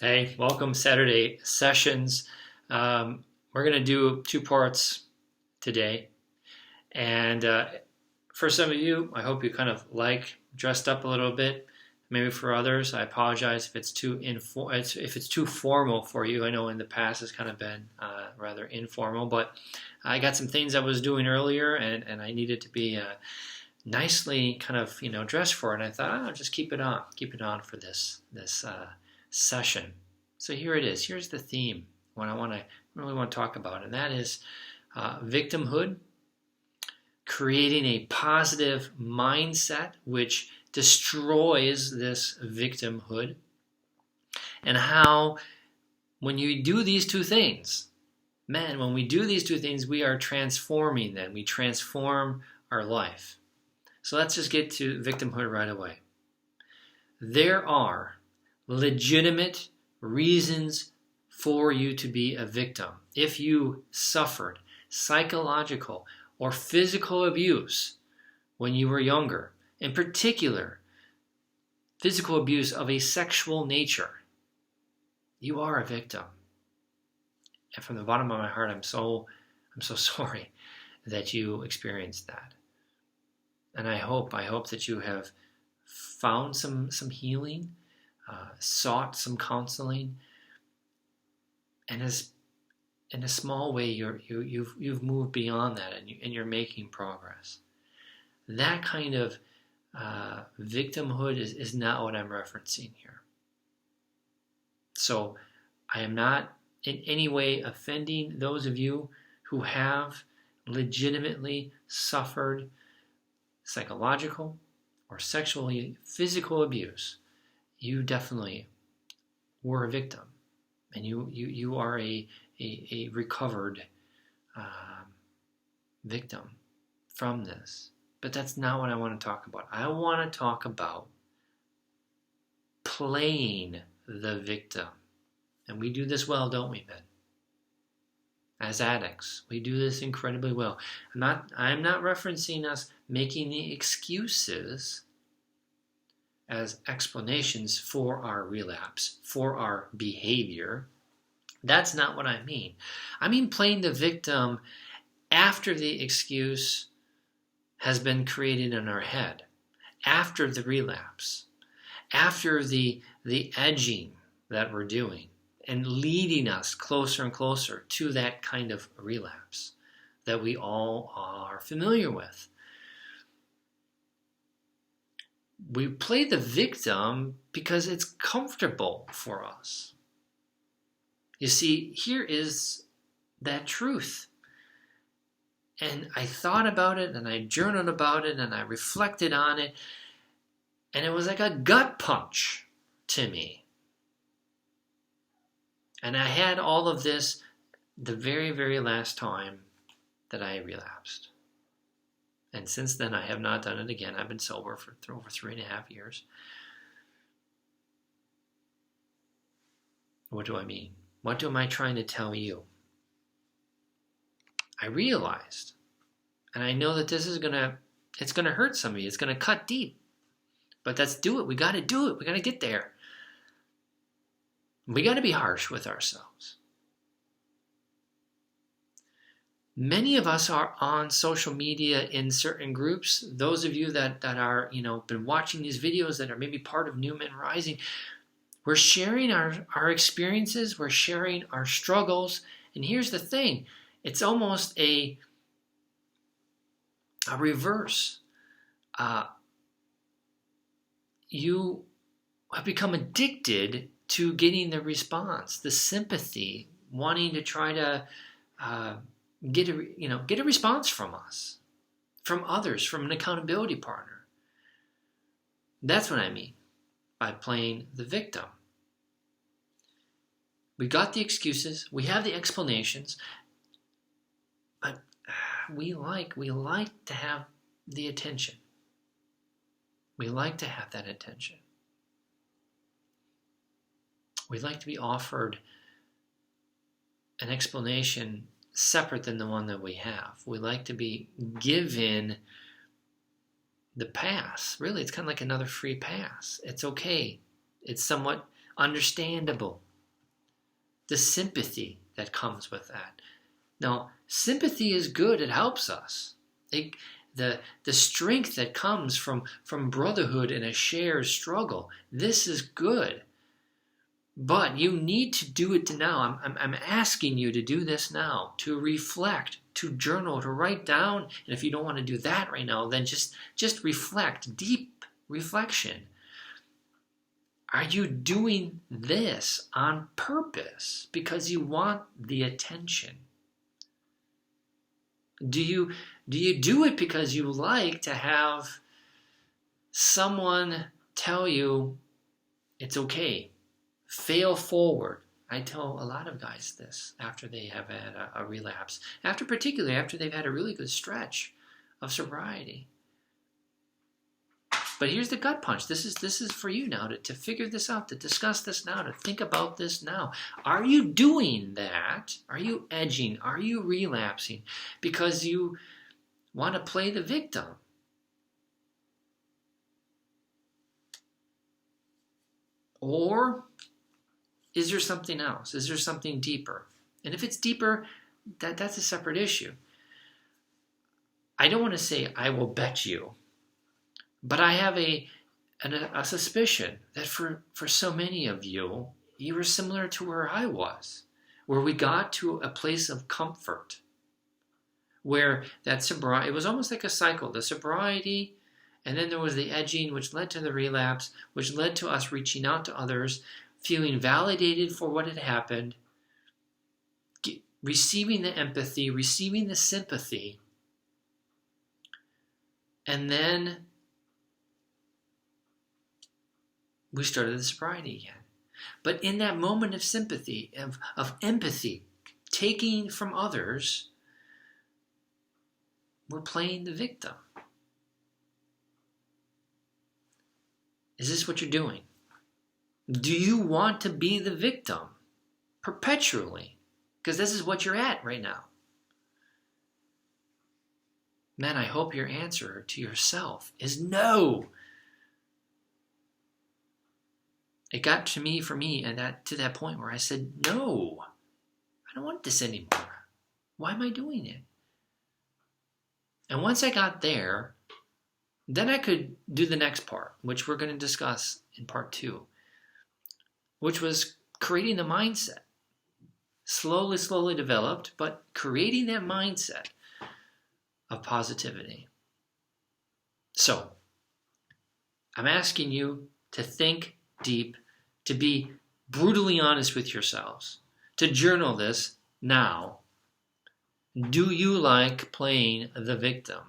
Hey, welcome Saturday sessions. We're going to do two parts today. And for some of you, I hope you kind of dressed up a little bit. Maybe for others, I apologize if it's too formal for you. I know in the past it's kind of been rather informal, but I got some things I was doing earlier, and I needed to be nicely kind of dressed for it. And I thought I'll just keep it on for this session. So here it is. Here's the theme. What I really want to talk about, and that is victimhood, creating a positive mindset which destroys this victimhood, and how when you do these two things, when we do these two things, we are transforming them. We transform our life. So let's just get to victimhood right away. There are legitimate reasons for you to be a victim. If you suffered psychological or physical abuse when you were younger, in particular, physical abuse of a sexual nature, you are a victim. And from the bottom of my heart, I'm so sorry that you experienced that. And I hope that you have found some healing, sought some counseling, and as in a small way you've moved beyond that, and you're making progress. That kind of victimhood is not what I'm referencing here. So I am not in any way offending those of you who have legitimately suffered psychological or physical abuse. You definitely were a victim, and you are a recovered victim from this. But that's not what I want to talk about. I want to talk about playing the victim. And we do this well, don't we, men? As addicts, we do this incredibly well. I'm not referencing us making the excuses as explanations for our relapse, for our behavior. That's not what I mean. I mean playing the victim after the excuse has been created in our head, after the relapse, after the edging that we're doing, and leading us closer and closer to that kind of relapse that we all are familiar with. We play the victim because it's comfortable for us. You see, here is that truth. And I thought about it, and I journaled about it, and I reflected on it, and it was like a gut punch to me. And I had all of this the very, very last time that I relapsed. And since then, I have not done it again. I've been sober for over 3.5 years. What do I mean? What am I trying to tell you? I realized, and I know that this is it's gonna hurt some of you. It's gonna cut deep. But let's do it. We gotta do it. We gotta get there. We gotta be harsh with ourselves. Many of us are on social media in certain groups. Those of you that are, been watching these videos that are maybe part of New Men Rising, we're sharing our experiences, we're sharing our struggles. And here's the thing, it's almost a reverse. You have become addicted to getting the response, the sympathy, wanting to try to get a response from us, from others, from an accountability partner. That's what I mean by playing the victim. We got the excuses, we have the explanations, but we like to have the attention. We like to have that attention. We like to be offered an explanation separate than the one that we have. We like to be given the pass. Really, it's kind of like another free pass. It's okay. It's somewhat understandable. the sympathy that comes with that. Now, sympathy is good. It helps us. The strength that comes from brotherhood and a shared struggle, this is good. But you need to do it now. I'm asking you to do this now, to reflect, to journal, to write down. And if you don't want to do that right now, then just reflect, deep reflection. Are you doing this on purpose because you want the attention? Do you do it because you like to have someone tell you it's okay? Fail forward. I tell a lot of guys this after they have had a relapse, particularly after they've had a really good stretch of sobriety. But here's the gut punch. This is for you now to figure this out, to discuss this now, to think about this now. Are you doing that? Are you edging? Are you relapsing because you want to play the victim? Or is there something else? Is there something deeper? And if it's deeper, that's a separate issue. I don't want to say I will bet you, but I have a suspicion that for so many of you, you were similar to where I was, where we got to a place of comfort, where that sobriety, it was almost like a cycle, the sobriety, and then there was the edging, which led to the relapse, which led to us reaching out to others, feeling validated for what had happened, receiving the empathy, receiving the sympathy, and then we started the sobriety again. But in that moment of sympathy, of empathy, taking from others, we're playing the victim. Is this what you're doing? Do you want to be the victim perpetually? Because this is what you're at right now. Man, I hope your answer to yourself is no. It got to me, and to that point where I said, no, I don't want this anymore. Why am I doing it? And once I got there, then I could do the next part, which we're going to discuss in part 2, which was creating the mindset. Slowly developed, but creating that mindset of positivity. So, I'm asking you to think deep, to be brutally honest with yourselves, to journal this now. Do you like playing the victim?